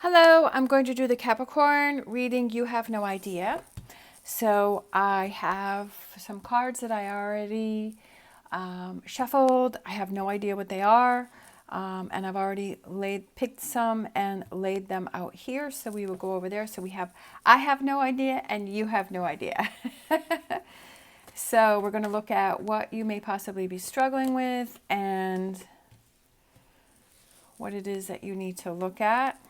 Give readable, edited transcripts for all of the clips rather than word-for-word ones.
Hello, I'm going to do the Capricorn reading. You have no idea. So I have some cards that I already shuffled. I have no idea what they are. And I've already picked some and laid them out here. So we will go over there. So we have, I have no idea and you have no idea. So we're going to look at what you may possibly be struggling with and what it is that you need to look at.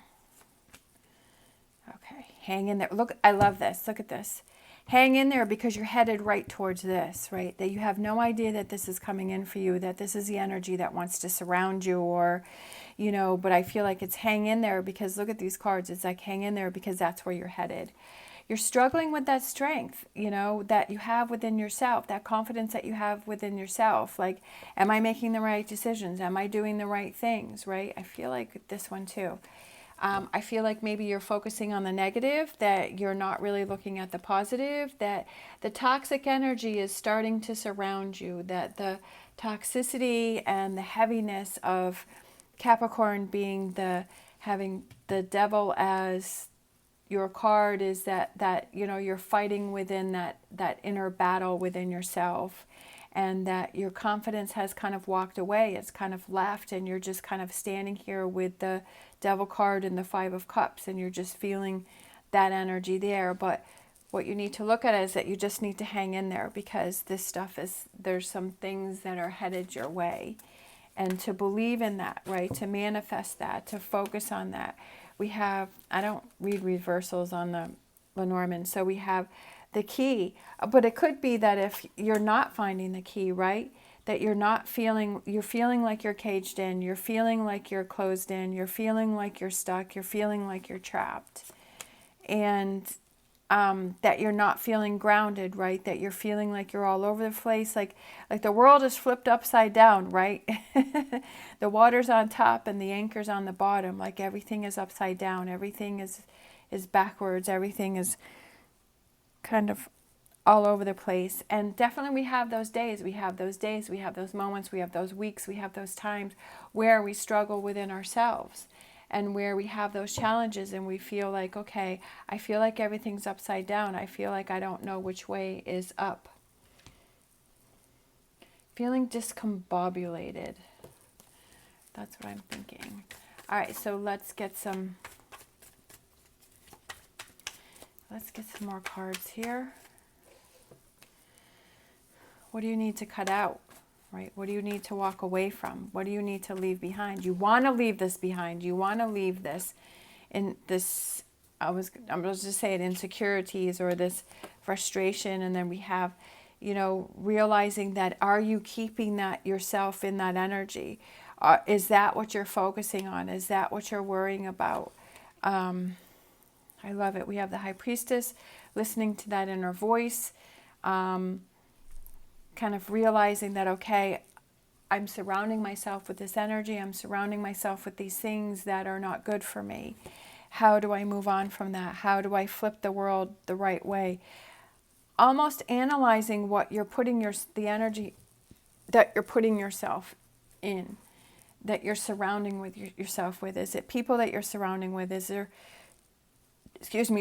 Okay, hang in there. Look, I love this. Look at this. Hang in there because you're headed right towards this, right? That you have no idea that this is coming in for you, that this is the energy that wants to surround you or, but I feel like it's hang in there because look at these cards. It's like hang in there because that's where you're headed. You're struggling with that strength, that you have within yourself, that confidence that you have within yourself. Like, am I making the right decisions? Am I doing the right things, right? I feel like this one too. I feel like maybe you're focusing on the negative, that you're not really looking at the positive, that the toxic energy is starting to surround you, that the toxicity and the heaviness of Capricorn being having the devil as your card is that you're fighting within that inner battle within yourself, and that your confidence has kind of walked away. It's kind of left, and you're just kind of standing here with the Devil card and the Five of Cups, and you're just feeling that energy there. But what you need to look at is that you just need to hang in there because this stuff there's some things that are headed your way. And to believe in that, right? To manifest that, to focus on that. We have, I don't read reversals on the Lenormand, so we have the key. But it could be that if you're not finding the key, right? That you're feeling like you're caged in, you're feeling like you're closed in, you're feeling like you're stuck, you're feeling like you're trapped. And that you're not feeling grounded, right? That you're feeling like you're all over the place, like the world is flipped upside down, right? The water's on top and the anchor's on the bottom, like everything is upside down, everything is backwards, everything is kind of all over the place. And definitely we have those days, we have those moments, we have those weeks, we have those times where we struggle within ourselves and where we have those challenges and we feel like, okay, I feel like everything's upside down. I feel like I don't know which way is up. Feeling discombobulated. That's what I'm thinking. All right, so let's get some more cards here. What do you need to cut out, right? What do you need to walk away from? What do you need to leave behind? You want to leave this behind. You want to leave this in this, I'm going to just say it, insecurities or this frustration. And then we have, realizing that, are you keeping that yourself in that energy? Is that what you're focusing on? Is that what you're worrying about? I love it. We have the High Priestess, listening to that inner voice, kind of realizing that, okay, I'm surrounding myself with this energy. I'm surrounding myself with these things that are not good for me. How do I move on from that? How do I flip the world the right way? Almost analyzing what you're putting the energy that you're putting yourself in, that you're surrounding with yourself with. Is it people that you're surrounding with? Is there,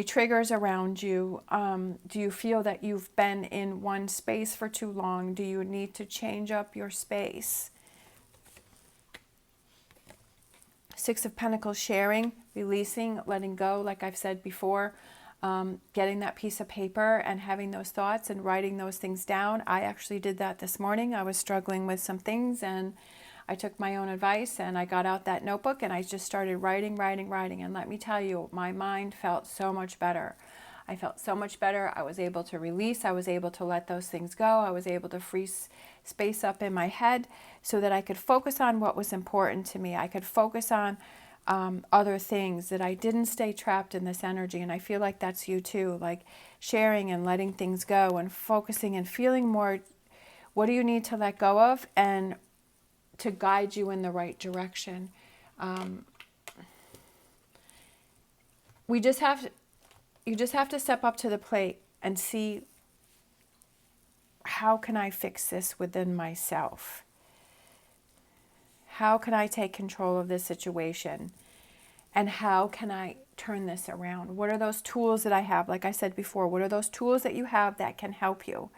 triggers around you? Do you feel that you've been in one space for too long? Do you need to change up your space? Six of Pentacles, sharing, releasing, letting go, like I've said before. Getting that piece of paper and having those thoughts and writing those things down. I actually did that this morning. I was struggling with some things and I took my own advice and I got out that notebook and I just started writing. And let me tell you, my mind felt so much better. I felt so much better. I was able to release. I was able to let those things go. I was able to free space up in my head so that I could focus on what was important to me. I could focus on other things, that I didn't stay trapped in this energy. And I feel like that's you too, like sharing and letting things go and focusing and feeling more, what do you need to let go of and to guide you in the right direction. You just have to step up to the plate and see, how can I fix this within myself? How can I take control of this situation? And how can I turn this around? What are those tools that I have? Like I said before, what are those tools that you have that can help you?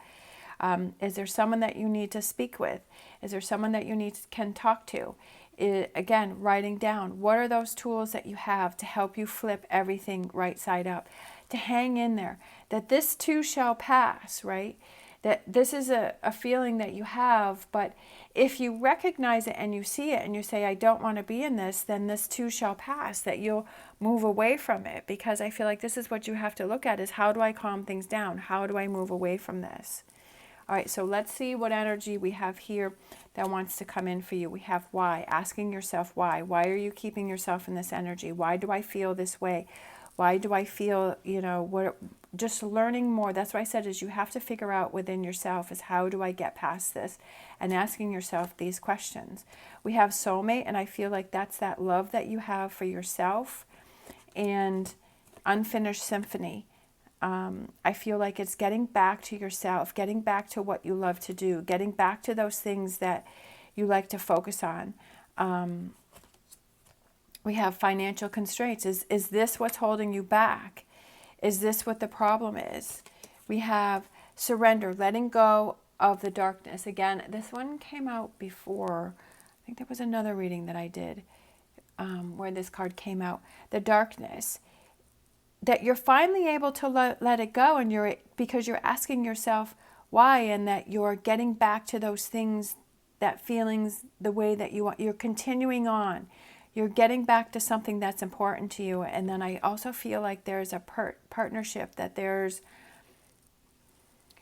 Is there someone that you need to speak with? Is there someone that you can talk to? Again, writing down, what are those tools that you have to help you flip everything right side up? To hang in there, that this too shall pass, right? That this is a feeling that you have, but if you recognize it and you see it and you say, I don't want to be in this, then this too shall pass, that you'll move away from it. Because I feel like this is what you have to look at, is how do I calm things down? How do I move away from this? All right, so let's see what energy we have here that wants to come in for you. We have why, asking yourself why. Why are you keeping yourself in this energy? Why do I feel this way? Why do I feel, just learning more. That's what I said, is you have to figure out within yourself is how do I get past this, and asking yourself these questions. We have soulmate, and I feel like that's that love that you have for yourself, and unfinished symphony. I feel like it's getting back to yourself, getting back to what you love to do, getting back to those things that you like to focus on. We have financial constraints. Is this what's holding you back? Is this what the problem is? We have surrender, letting go of the darkness. Again, this one came out before. I think there was another reading that I did where this card came out. The darkness. That you're finally able to let it go, and because you're asking yourself why, and that you're getting back to those things, that feelings, the way that you want. You're continuing on. You're getting back to something that's important to you. And then I also feel like there's a partnership, that there's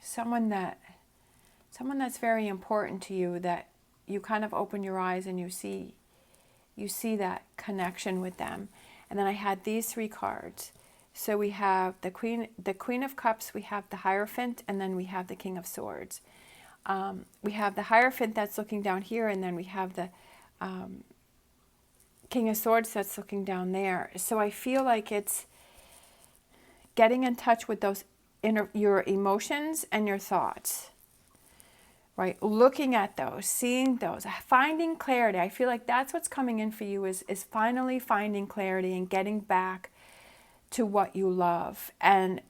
someone that's very important to you, that you kind of open your eyes and you see that connection with them. And then I had these three cards. So we have the Queen of Cups, we have the Hierophant, and then we have the King of Swords. We have the Hierophant that's looking down here, and then we have the King of Swords that's looking down there. So I feel like it's getting in touch with those your emotions and your thoughts, right? Looking at those, seeing those, finding clarity. I feel like that's what's coming in for you, is finally finding clarity and getting back to what you love, and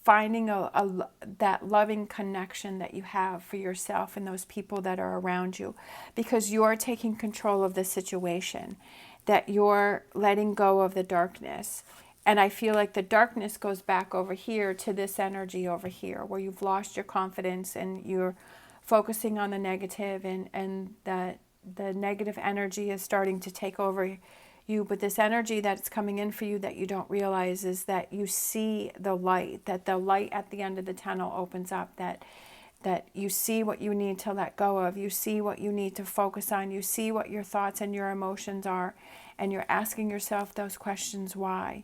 finding that loving connection that you have for yourself and those people that are around you, because you're taking control of the situation, that you're letting go of the darkness. And I feel like the darkness goes back over here to this energy over here, where you've lost your confidence and you're focusing on the negative, and that the negative energy is starting to take over you. But this energy that's coming in for you that you don't realize is that you see the light, that the light at the end of the tunnel opens up, that you see what you need to let go of, you see what you need to focus on, you see what your thoughts and your emotions are, and you're asking yourself those questions why.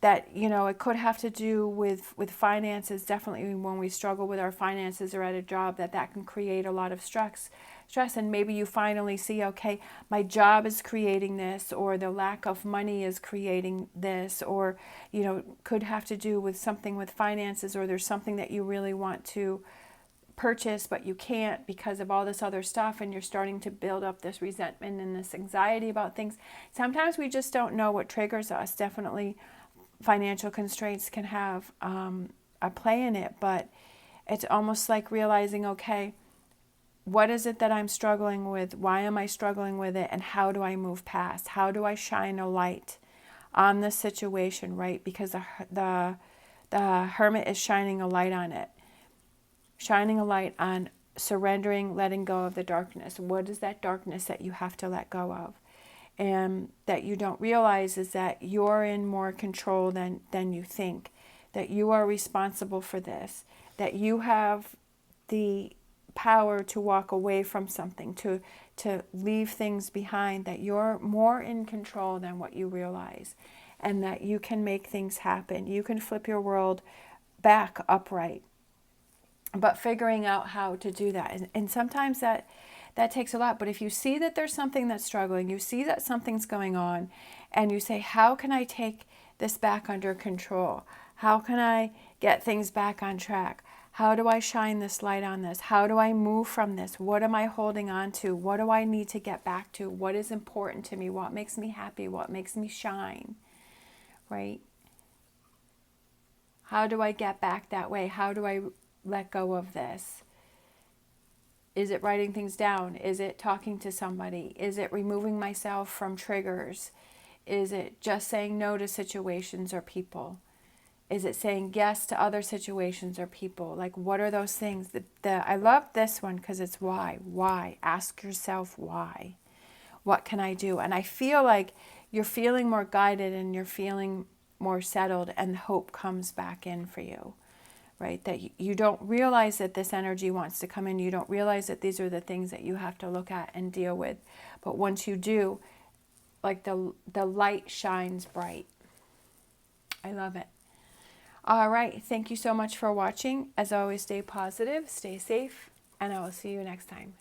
That, it could have to do with finances. Definitely when we struggle with our finances or at a job, that can create a lot of stress. And maybe you finally see, okay, my job is creating this, or the lack of money is creating this, or, could have to do with something with finances, or there's something that you really want to purchase, but you can't because of all this other stuff, and you're starting to build up this resentment and this anxiety about things. Sometimes we just don't know what triggers us. Definitely financial constraints can have a play in it, but it's almost like realizing, okay, what is it that I'm struggling with? Why am I struggling with it? And how do I move past? How do I shine a light on this situation, right? Because the Hermit is shining a light on it. Shining a light on surrendering, letting go of the darkness. What is that darkness that you have to let go of? And that you don't realize is that you're in more control than you think. That you are responsible for this. That you have the power to walk away from something, to leave things behind, that you're more in control than what you realize, and that you can make things happen. You can flip your world back upright, but figuring out how to do that. And sometimes that takes a lot. But if you see that there's something that's struggling, you see that something's going on, and you say, how can I take this back under control? How can I get things back on track? How do I shine this light on this? How do I move from this? What am I holding on to? What do I need to get back to? What is important to me? What makes me happy? What makes me shine? Right? How do I get back that way? How do I let go of this? Is it writing things down? Is it talking to somebody? Is it removing myself from triggers? Is it just saying no to situations or people? Is it saying yes to other situations or people? Like, what are those things? I love this one because it's why. Why? Ask yourself why. What can I do? And I feel like you're feeling more guided and you're feeling more settled, and hope comes back in for you, right? That you don't realize that this energy wants to come in. You don't realize that these are the things that you have to look at and deal with. But once you do, like the light shines bright. I love it. All right. Thank you so much for watching. As always, stay positive, stay safe, and I will see you next time.